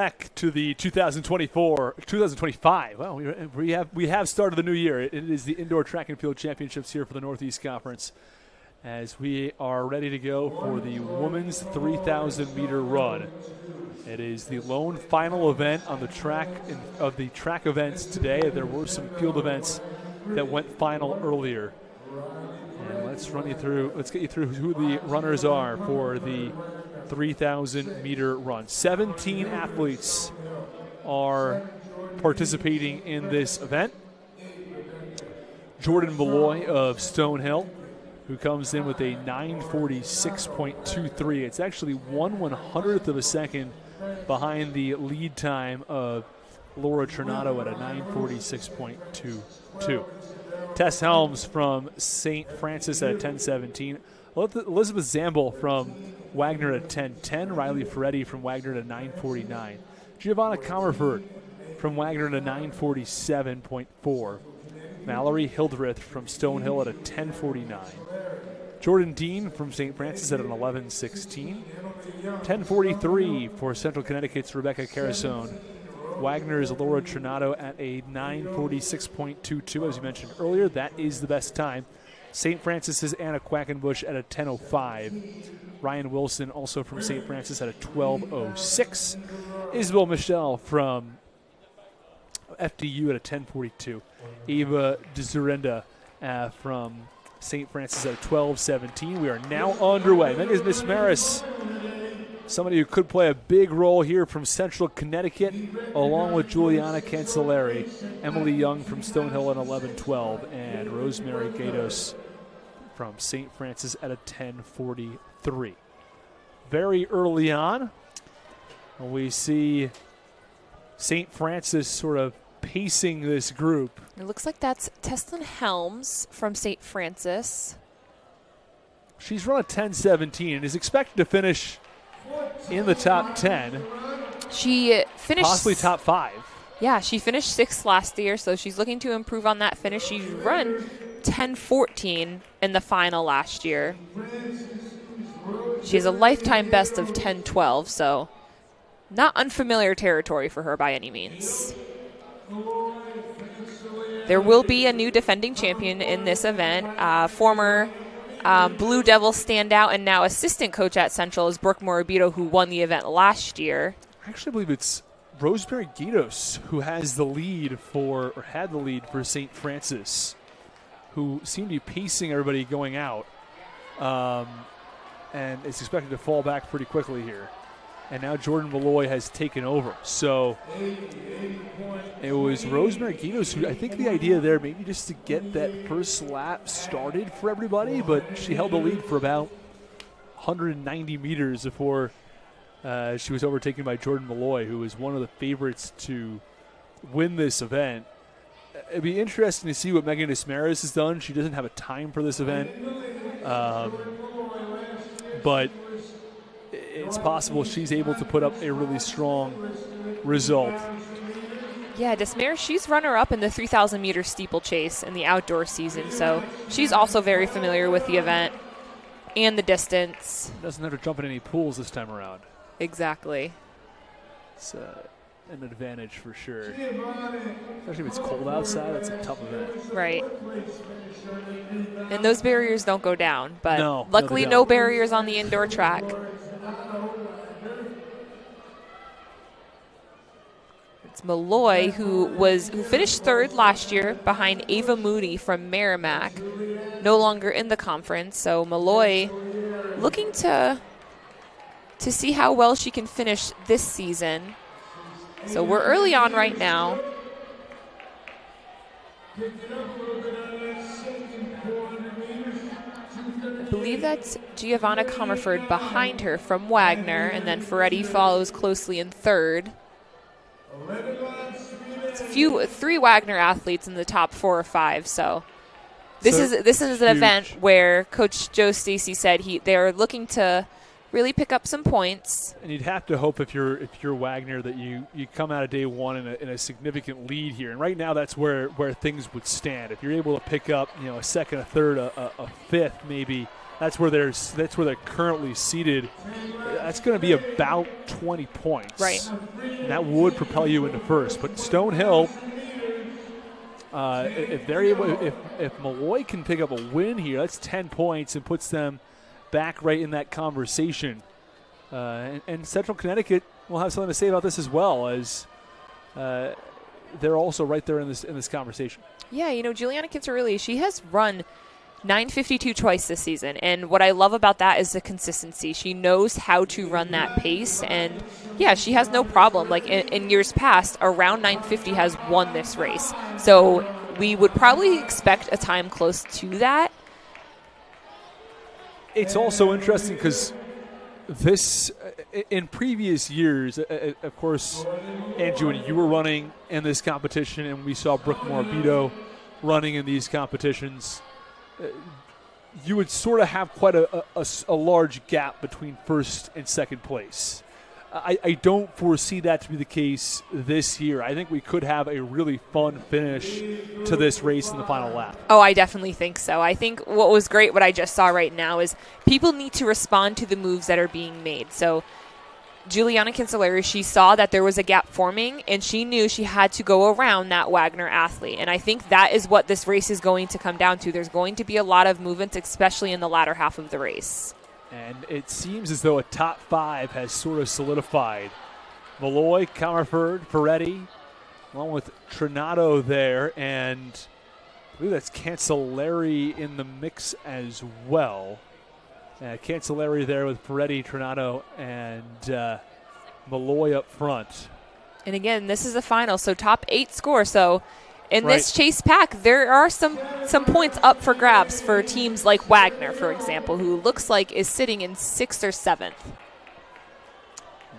Back to the 2025. Well, we have started the new year. It is the Indoor Track and Field Championships here for the Northeast Conference, as we are ready to go for the women's 3,000-meter run. It is the lone final event on the track of the track events today. There were some field events that went final earlier. And let's get you through who the runners are for the 3,000-meter run. 17 athletes are participating in this event. Jordan Malloy of Stonehill, who comes in with a 9:46.23. It's actually 1/100th of a second behind the lead time of Laura Tornado at a 9:46.22. Tess Helms from St. Francis at a 10:17. Elizabeth Zamble from Wagner at 10:10. Riley Ferretti from Wagner at a 9:49. Giovanna Comerford from Wagner at a 9:47.4. Mallory Hildreth from Stonehill at a 10:49. Jordan Dean from St. Francis at an 11:16. 10:43 for Central Connecticut's Rebecca Carasone. Wagner's Laura Tornado at a 9:46.22. As you mentioned earlier, that is the best time. St. Francis's Anna Quackenbush at a 10:05. Ryan Wilson, also from St. Francis, at a 12:06. Isabel Michelle from FDU at a 10:42. Ava DeZurenda from St. Francis at a 12:17. We are now underway. Megan Miss Maris, somebody who could play a big role here from Central Connecticut, along with Juliana Cancelleri. Emily Young from Stonehill at 11:12, and Rosemary Gatos from St. Francis at a 10:43. Very early on, we see St. Francis sort of pacing this group. It looks like that's Teslyn Helms from St. Francis. She's run a 10:17 and is expected to finish in the top 10. She finished possibly top 5. Yeah, she finished 6th last year, so she's looking to improve on that finish. She's run 10:14 in the final last year. She has a lifetime best of 10:12, so not unfamiliar territory for her by any means. There will be a new defending champion in this event. Former Blue Devil standout and now assistant coach at Central is Brooke Morabito, who won the event last year. I actually believe it's Rosemary Gatos who has the lead or had the lead for St. Francis, who seemed to be pacing everybody going out, and is expected to fall back pretty quickly here. And now Jordan Malloy has taken over. So it was Rosemary Gatos who, I think the idea there maybe just to get that first lap started for everybody, but she held the lead for about 190 meters before she was overtaken by Jordan Malloy, who is one of the favorites to win this event. It'd be interesting to see what Megan Ismaris has done. She doesn't have a time for this event, but it's possible she's able to put up a really strong result. Yeah, Desmarais, she's runner-up in the 3,000-meter steeplechase in the outdoor season, so she's also very familiar with the event and the distance. Doesn't have to jump in any pools this time around. Exactly. It's an advantage for sure. Especially if it's cold outside, that's a tough event. Right. And those barriers don't go down, but luckily no barriers on the indoor track. It's Malloy who finished 3rd last year behind Ava Moody from Merrimack, no longer in the conference. So Malloy looking to see how well she can finish this season. So we're early on right now. I believe that's Giovanna Comerford behind her from Wagner, and then Ferretti follows closely in 3rd. It's 3 Wagner athletes in the top 4 or 5, so this is an event where Coach Joe Stacy said they are looking to really pick up some points. And you'd have to hope if you're Wagner that you come out of day one in a significant lead here. And right now that's where things would stand. If you're able to pick up a second, a third, a fifth maybe, that's where they're currently seated. that's going to be about 20 points. Right. And that would propel you into first. But Stonehill, if Malloy can pick up a win here, that's 10 points and puts them back right in that conversation. And Central Connecticut will have something to say about this as well, as they're also right there in this conversation. Yeah, Juliana Kinserilli, she has run 9:52 twice this season, and what I love about that is the consistency. She knows how to run that pace, and yeah, she has no problem. Like in years past, around 9:50 has won this race. So we would probably expect a time close to that. It's also interesting because this, in previous years, of course, Andrew, when you were running in this competition, and we saw Brooke Morabito running in these competitions, you would sort of have quite a large gap between first and second place. I don't foresee that to be the case this year. I think we could have a really fun finish to this race in the final lap. Oh, I definitely think so. I think what was great, what I just saw right now, is people need to respond to the moves that are being made. So Juliana Kinserilli, she saw that there was a gap forming, and she knew she had to go around that Wagner athlete. And I think that is what this race is going to come down to. There's going to be a lot of movements, especially in the latter half of the race. And it seems as though a top five has sort of solidified. Malloy, Comerford, Ferretti, along with Trinado there, and I believe that's Cancelleri in the mix as well. Cancelleri there with Ferretti, Trinado, and Malloy up front. And again, this is the final, so top 8 score. So in this chase pack, there are some points up for grabs for teams like Wagner, for example, who looks like is sitting in 6th or 7th.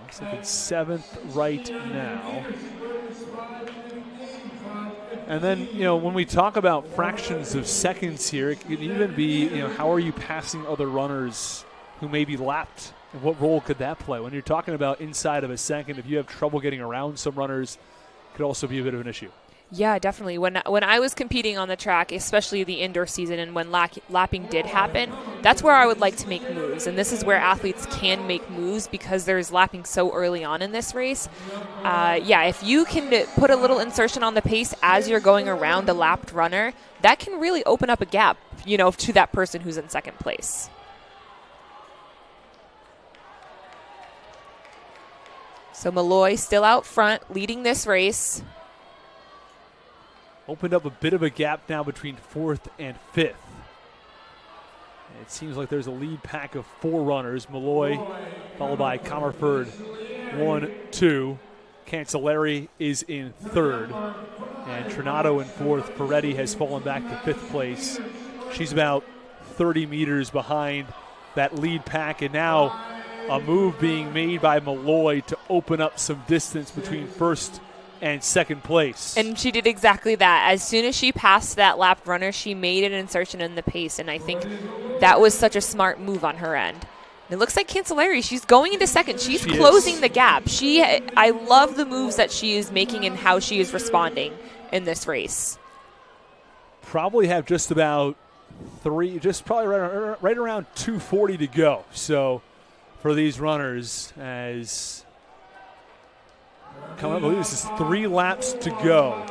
Looks like it's 7th right now. And then, when we talk about fractions of seconds here, it could even be, how are you passing other runners who may be lapped? And what role could that play? When you're talking about inside of a second, if you have trouble getting around some runners, it could also be a bit of an issue. Yeah, definitely. When I was competing on the track, especially the indoor season, and when lapping did happen, that's where I would like to make moves. And this is where athletes can make moves because there's lapping so early on in this race. If you can put a little insertion on the pace as you're going around a lapped runner, that can really open up a gap, to that person who's in second place. So Malloy still out front, leading this race. Opened up a bit of a gap now between 4th and 5th. It seems like there's a lead pack of 4 runners. Malloy, followed by Comerford, 1, 2. Cancelleri is in 3rd. And Trinado in 4th. Ferretti has fallen back to 5th place. She's about 30 meters behind that lead pack. And now a move being made by Malloy to open up some distance between first and second place. And she did exactly that. As soon as she passed that lapped runner, she made an insertion in the pace, and I think that was such a smart move on her end. And it looks like Cancelleri, she's going into second. She's closing the gap. I love the moves that she is making and how she is responding in this race. Probably have just about probably right around 2:40 to go. So for these runners, as I believe this is 3 laps to go.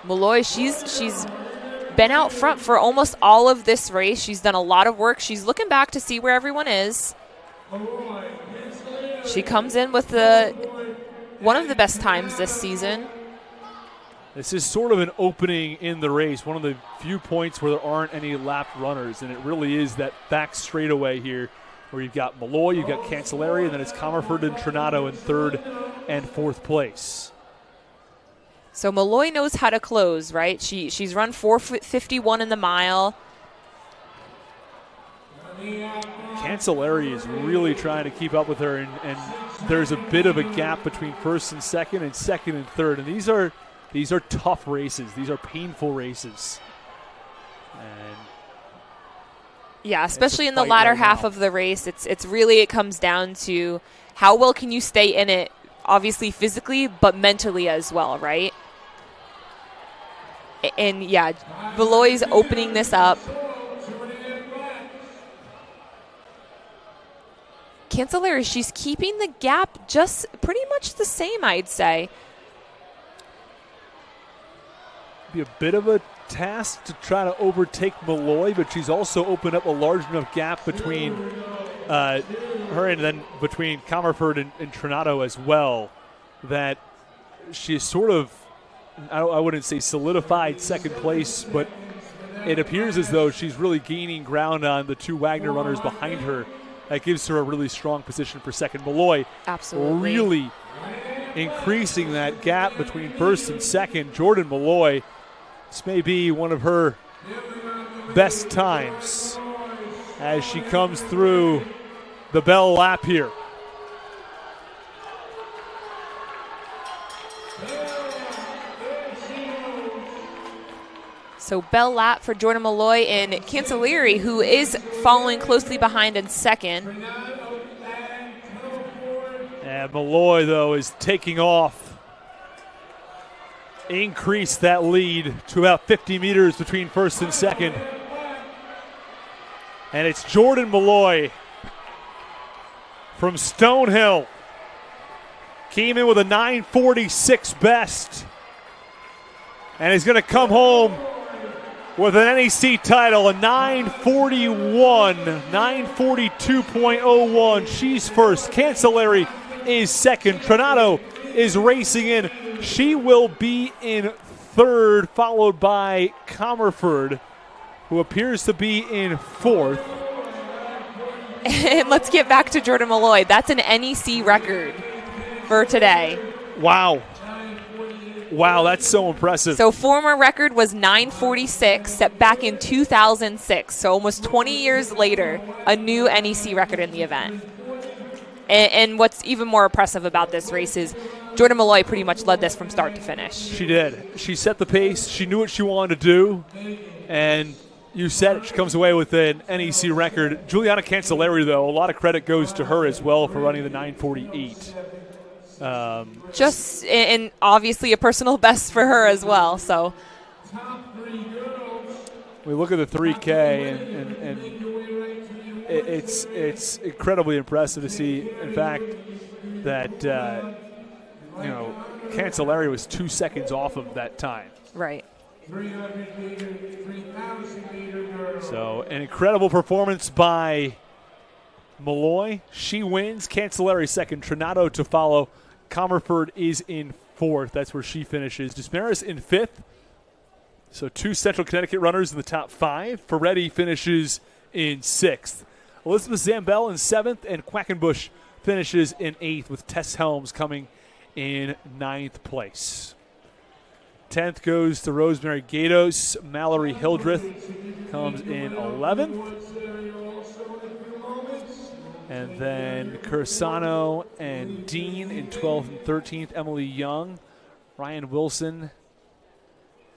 Malloy, she's been out front for almost all of this race. She's done a lot of work. She's looking back to see where everyone is. She comes in with one of the best times this season. This is sort of an opening in the race, one of the few points where there aren't any lapped runners, and it really is that back straightaway here where you've got Malloy, you've got Cancelleri, and then it's Comerford and Trinado in 3rd and 4th place. So Malloy knows how to close, right? She's run 4:51 in the mile. Cancelleri is really trying to keep up with her, and there's a bit of a gap between first and second and 3rd. And these are tough races. These are painful races. And yeah, especially in the latter half of the race, it comes down to how well can you stay in it, obviously physically, but mentally as well, right? And yeah, Malloy's opening this up. Cancelleri, she's keeping the gap just pretty much the same, I'd say. Be a bit of a task to try to overtake Malloy, but she's also opened up a large enough gap between her and then between Comerford and Trinado as well that she's sort of, I wouldn't say solidified second place, but it appears as though she's really gaining ground on the two Wagner runners behind her. That gives her a really strong position for second. Malloy absolutely really increasing that gap between first and second. Jordan Malloy, this may be one of her best times as she comes through the bell lap here. So bell lap for Jordan Malloy and Cancelleri, who is following closely behind in second. And Malloy, though, is taking off. Increase that lead to about 50 meters between first and second. And it's Jordan Malloy from Stonehill. Came in with a 9:46 best. And is going to come home with an NEC title, a 942.01. She's first. Cancelleri is second. Trinado is racing in. She will be in third, followed by Comerford, who appears to be in fourth. And let's get back to Jordan Malloy. That's an NEC record for today. Wow. Wow, that's so impressive. So former record was 9:46, set back in 2006. So almost 20 years later, a new NEC record in the event. And what's even more impressive about this race is Jordan Malloy pretty much led this from start to finish. She did. She set the pace. She knew what she wanted to do. And you said it. She comes away with an NEC record. Juliana Cancelleri, though, a lot of credit goes to her as well for running the 9:48. And obviously a personal best for her as well. So we look at the 3K and it's incredibly impressive to see. In fact, that Cancelleri was 2 seconds off of that time. Right. So an incredible performance by Malloy. She wins. Cancelleri second. Trinado to follow. Comerford is in fourth. That's where she finishes. Desmarais in fifth. So two Central Connecticut runners in the top five. Ferretti finishes in sixth. Elizabeth Zambell in seventh, and Quackenbush finishes in eighth, with Tess Helms coming in ninth place. 10th goes to Rosemary Gatos. Mallory Hildreth comes in 11th. And then Cursano and Dean in 12th and 13th. Emily Young, Ryan Wilson.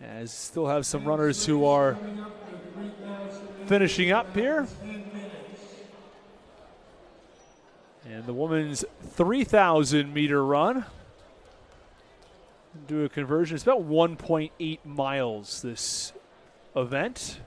As still have some runners who are finishing up here. And the women's 3,000 meter run. Do a conversion. It's about 1.8 miles, this event.